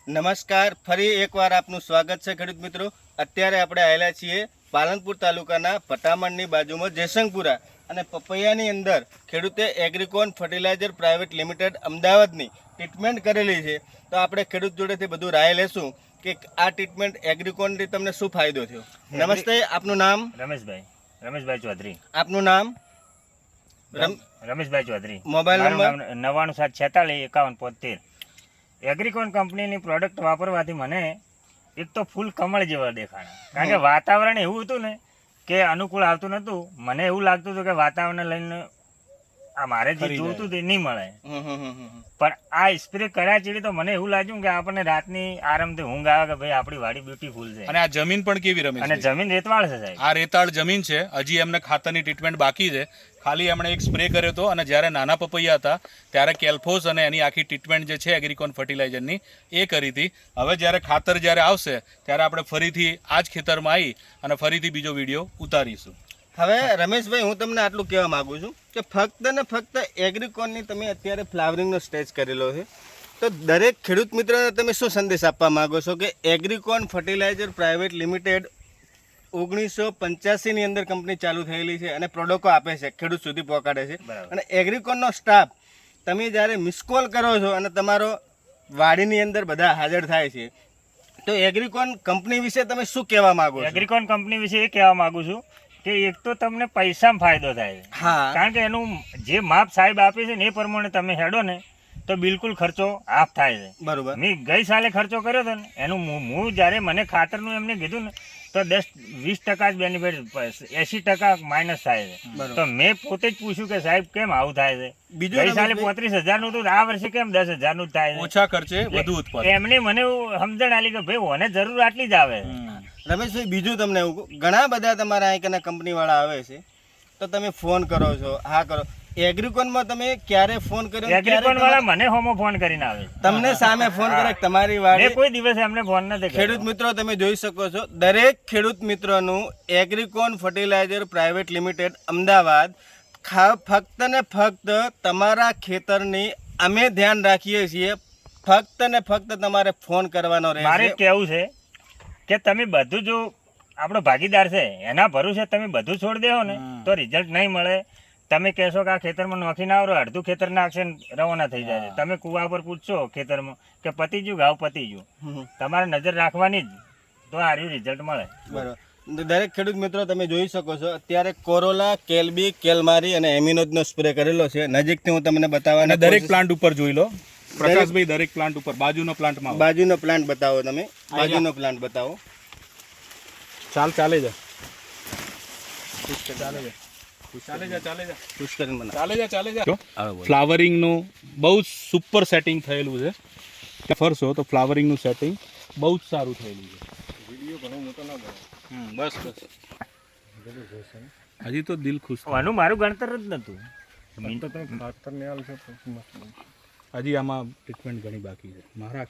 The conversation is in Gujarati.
નમસ્કાર, ફરી એકવાર આપનું સ્વાગત છે ખેડૂત મિત્રો. અત્યારે આપણે આવેલા છીએ પાલનપુર તાલુકાના ભટામણની બાજુમાં જયશંકપુરા અને પપૈયાની અંદર ખેડૂતે એગ્રીકોન ફર્ટિલાઇઝર પ્રાઇવેટ લિમિટેડ અમદાવાદની ટ્રીટમેન્ટ કરેલી છે. તો આપણે ખેડૂત જોડેથી બધું રાય લેશું કે આ ટ્રીટમેન્ટ એગ્રીકોનથી તમને શું ફાયદો થયો. નમસ્તે, આપનું નામ? રમેશભાઈ ચૌધરી. આપનું નામ? Rameshbhai Chaudhary. Mobile number? 975651 Agricon કંપનીની પ્રોડક્ટ વાપરવાથી મને એક તો ફૂલ કમળ જેવા દેખાણા. કારણ કે વાતાવરણ એવું હતું ને કે અનુકૂળ આવતું નતું. મને એવું લાગતું હતું કે વાતાવરણ લઈને આ મારે જે જોતું તે નહીં મળે. પણ આ સ્પ્રે કર્યા ચીડી તો મને એવું લાગ્યું કે આપણને રાતની આરામથી ઊંઘ આવે કે ભાઈ આપણી વાડી બ્યુટીફુલ છે. અને આ જમીન પણ કેવી રમે અને જમીન રેતવાળ છે સાહેબ. આ રેતાળ જમીન છે. હજી એમને ખાતરની ટ્રીટમેન્ટ બાકી છે. ખાલી એમણે એક સ્પ્રે કર્યો હતો અને જ્યારે નાના પપૈયા હતા ત્યારે કેલ્ફોસ અને એની આખી ટ્રીટમેન્ટ જે છે એગ્રીકોન ફર્ટિલાઇઝરની એ કરી હતી. હવે જ્યારે ખાતર જ્યારે આવશે ત્યારે આપણે ફરીથી આ જ ખેતરમાં આવી અને ફરીથી બીજો વિડીયો ઉતારીશું. હવે રમેશભાઈ, હું તમને આટલું કહેવા માંગુ છું કે ફક્ત ને ફક્ત એગ્રીકોનની તમે અત્યારે ફ્લાવરિંગનો સ્ટેજ કરેલો છે, તો દરેક ખેડૂત મિત્રને તમે શું સંદેશ આપવા માંગો છો કે એગ્રીકોન ફર્ટિલાઇઝર પ્રાઇવેટ લિમિટેડ 1985 ની અંદર કંપની ચાલુ થયેલી છે અને પ્રોડક્ટો આપે છે, ખેડૂત સુધી પહોંચાડે છે. અને એગ્રીકોનનો સ્ટાફ તમે જ્યારે મિસ કોલ કરો છો અને તમારો વાડીની અંદર બધા હાજર થાય છે, તો એગ્રીકોન કંપની વિશે તમે શું કહેવા માંગો છો? એગ્રીકોન કંપની વિશે એ કહેવા માંગુ છું કે એક તો તમને પૈસામાં ફાયદો થાય છે. હા, કારણ કે એનું જે માપ સાહેબ આપે છે ને એ પ્રમાણે તમે હેડો ને તો બિલકુલ ખર્ચો હાફ થાય છે. બરોબર. મેં ગઈ સાલે ખર્ચો કર્યો હતો ને એનું હું જ્યારે મને ખાતરનું એમને કીધું ને તો 10-20% જ બેનિફિટ, 80% માઇનસ થાય છે. તો મેં પોતે જ પૂછ્યું કે સાહેબ કેમ આવું થાય છે? બીજું ગઈ સાલે 35,000 નું હતું, આ વર્ષે કેમ 10,000 નું જ થાય છે? ઓછા ખર્ચે વધુ ઉત્પાદન. એમને મને સમજણ આલી કે ભાઈ ઓને જરૂર આટલી જ આવે. રમેશભાઈ, બીજું તમને એવું કહું, ઘણા બધા તમારા અહીંકના કંપનીવાળા આવે છે તો તમે ફોન કરો છો, હા કરો. એગ્રીકોનમાં તમે ક્યારે ફોન કર્યો? એગ્રીકોન વાળા મને હોમો ફોન કરીને આવે. તમને સામે ફોન કરે તમારી વાડી? કોઈ દિવસ એમને ફોન નથી કર્યો. ખેડૂત મિત્રો, તમે જોઈ શકો છો, દરેક ખેડૂત મિત્રોનું એગ્રીકોન ફર્ટિલાઇઝર પ્રાઇવેટ લિમિટેડ અમદાવાદ ફક્ત ને ફક્ત તમારા ખેતરની અમે ધ્યાન રાખીએ છીએ. ફક્ત ને ફક્ત તમારે ફોન કરવાનો રહેશે. મારે કેવું છે કે તમે બધું જો આપણો ભાગીદાર છે એના ભરોસે તમે બધું છોડી દેવો ને તો રિઝલ્ટ નહીં મળે. તમે કહેશો કે આ ખેતરમાં નોખી ના આવરો, અડધું ખેતર નાખશે ને રવાના થઈ જાય. તમે કુવા પર પૂછશો ખેતરમાં કે પતી ગયું, ઘાવ પતી ગયું. તમારે નજર રાખવાની જ તો આર્યું રિઝલ્ટ મળે. બરાબર. દરેક ખેડૂત મિત્રો તમે જોઈ શકો છો, અત્યારે કોરોલા, કેલ્બી, કેલમારી અને એમિનોજનો સ્પ્રે કરેલો છે. નજીકથી હું તમને બતાવવાનો દરેક પ્લાન્ટ ઉપર જોઈ લો પ્રકાશભાઈ, દરેક પ્લાન્ટ ઉપર. બાજુનો પ્લાન્ટમાં બાજુનો પ્લાન્ટ બતાવો. તમે બાજુનો પ્લાન્ટ બતાવો. ચાલે જા ફ્લાવરિંગ નું બહુ જ સુપર સેટિંગ થયેલું છે. ફરશો તો ફ્લાવરિંગ નું સેટિંગ બહુ જ સારું થયેલું છે. બસ હજી તો દિલ ખુશ. આનું મારું ગણતર જ નતું. હજી આમાં ટ્રીટમેન્ટ ઘણી બાકી છે. મારા